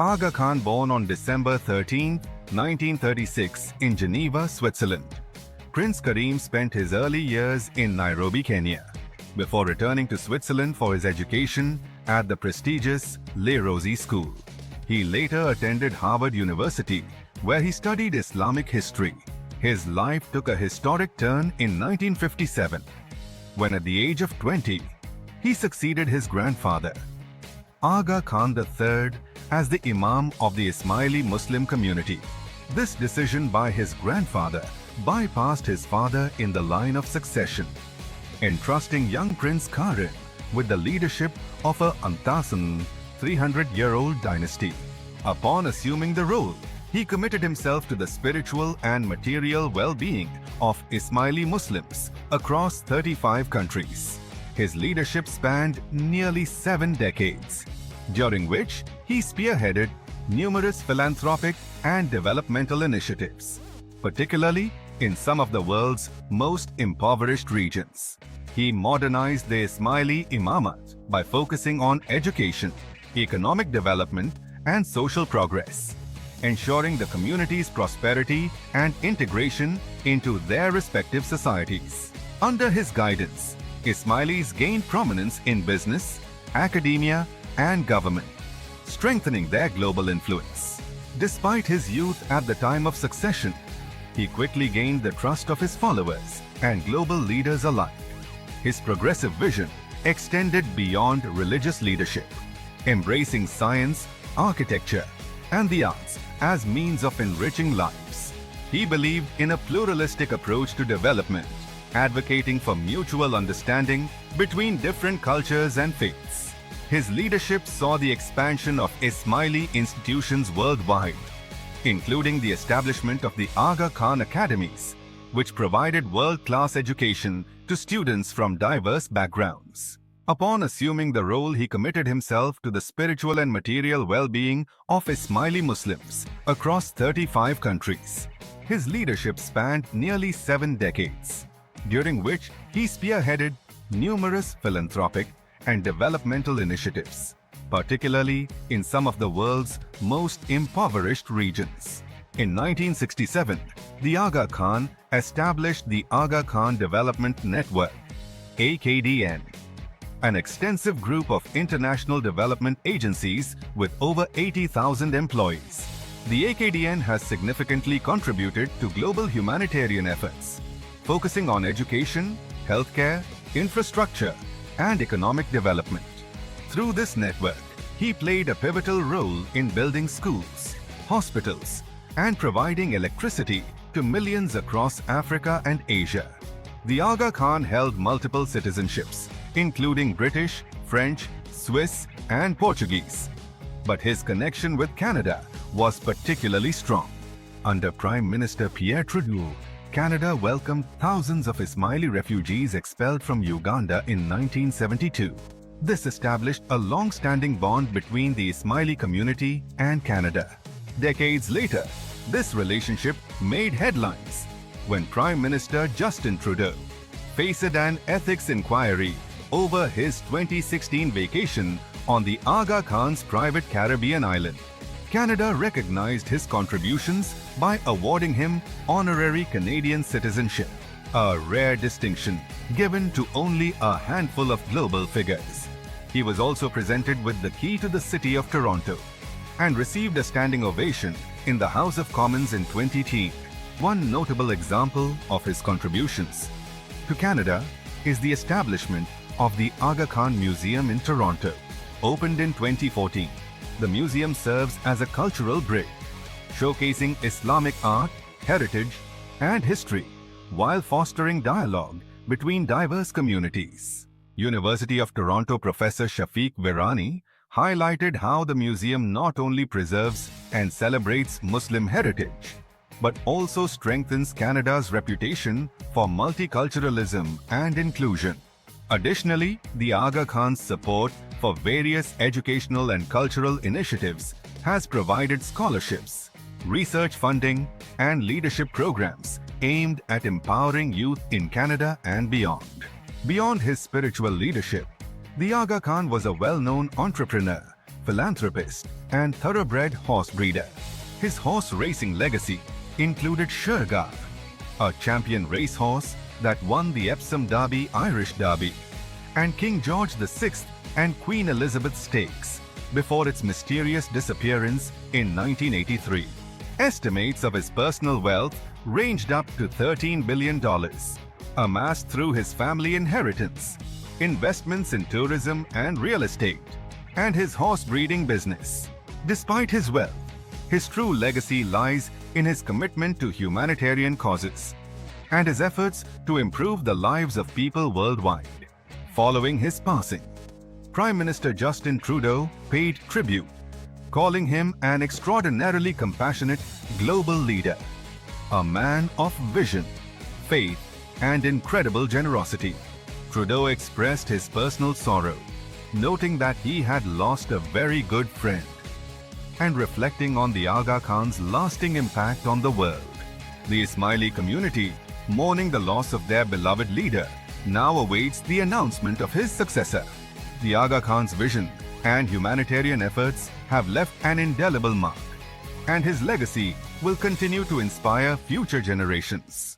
Aga Khan, born on December 13, 1936 in Geneva, Switzerland. Prince Karim spent his early years in Nairobi, Kenya, before returning to Switzerland for his education at the prestigious Rosey School. He later attended Harvard University, where he studied Islamic history. His life took a historic turn in 1957, when at the age of 20, he succeeded his grandfather, Aga Khan III, as the Imam of the Ismaili Muslim community. This decision by his grandfather bypassed his father in the line of succession, entrusting young Prince Karim with the leadership of a 300-year-old dynasty. Upon assuming the role, he committed himself to the spiritual and material well-being of Ismaili Muslims across 35 countries. His leadership spanned nearly 7 decades, during which he spearheaded numerous philanthropic and developmental initiatives, particularly in some of the world's most impoverished regions. He modernized the Ismaili Imamat by focusing on education, economic development, and social progress, ensuring the community's prosperity and integration into their respective societies. Under his guidance, Ismailis gained prominence in business, academia, and government, strengthening their global influence. Despite his youth at the time of succession, he quickly gained the trust of his followers and global leaders alike. His progressive vision extended beyond religious leadership, embracing science, architecture, and the arts as means of enriching lives. He believed in a pluralistic approach to development, advocating for mutual understanding between different cultures and faiths. His leadership saw the expansion of Ismaili institutions worldwide, including the establishment of the Aga Khan Academies, which provided world-class education to students from diverse backgrounds. Upon assuming the role, he committed himself to the spiritual and material well-being of Ismaili Muslims across 35 countries. His leadership spanned nearly 7 decades, during which he spearheaded numerous philanthropic and developmental initiatives, particularly in some of the world's most impoverished regions. In 1967, the Aga Khan established the Aga Khan Development Network, AKDN, an extensive group of international development agencies with over 80,000 employees. The AKDN has significantly contributed to global humanitarian efforts, focusing on education, healthcare, infrastructure, and economic development. Through this network, he played a pivotal role in building schools, hospitals, and providing electricity to millions across Africa and Asia. The Aga Khan held multiple citizenships, including British, French, Swiss, and Portuguese. But his connection with Canada was particularly strong. Under Prime Minister Pierre Trudeau, Canada welcomed thousands of Ismaili refugees expelled from Uganda in 1972. This established a long-standing bond between the Ismaili community and Canada. Decades later, this relationship made headlines when Prime Minister Justin Trudeau faced an ethics inquiry over his 2016 vacation on the Aga Khan's private Caribbean island. Canada recognized his contributions by awarding him honorary Canadian citizenship, a rare distinction given to only a handful of global figures. He was also presented with the key to the city of Toronto and received a standing ovation in the House of Commons in 2010. One notable example of his contributions to Canada is the establishment of the Aga Khan Museum in Toronto, opened in 2014. The museum serves as a cultural bridge, showcasing Islamic art, heritage, and history, while fostering dialogue between diverse communities. University of Toronto professor Shafiq Virani highlighted how the museum not only preserves and celebrates Muslim heritage, but also strengthens Canada's reputation for multiculturalism and inclusion. Additionally, the Aga Khan's support for various educational and cultural initiatives has provided scholarships, research funding, and leadership programs aimed at empowering youth in Canada and beyond. Beyond his spiritual leadership, the Aga Khan was a well-known entrepreneur, philanthropist, and thoroughbred horse breeder. His horse racing legacy included Shergar, a champion racehorse that won the Epsom Derby Irish Derby, and King George VI and Queen Elizabeth Stakes, before its mysterious disappearance in 1983. Estimates of his personal wealth ranged up to $13 billion, amassed through his family inheritance, investments in tourism and real estate, and his horse breeding business. Despite his wealth, his true legacy lies in his commitment to humanitarian causes and his efforts to improve the lives of people worldwide. Following his passing, Prime Minister Justin Trudeau paid tribute, calling him an extraordinarily compassionate global leader, a man of vision, faith, and incredible generosity. Trudeau expressed his personal sorrow, noting that he had lost a very good friend, and reflecting on the Aga Khan's lasting impact on the world. The Ismaili community, mourning the loss of their beloved leader, now awaits the announcement of his successor. The Aga Khan's vision and humanitarian efforts have left an indelible mark, and his legacy will continue to inspire future generations.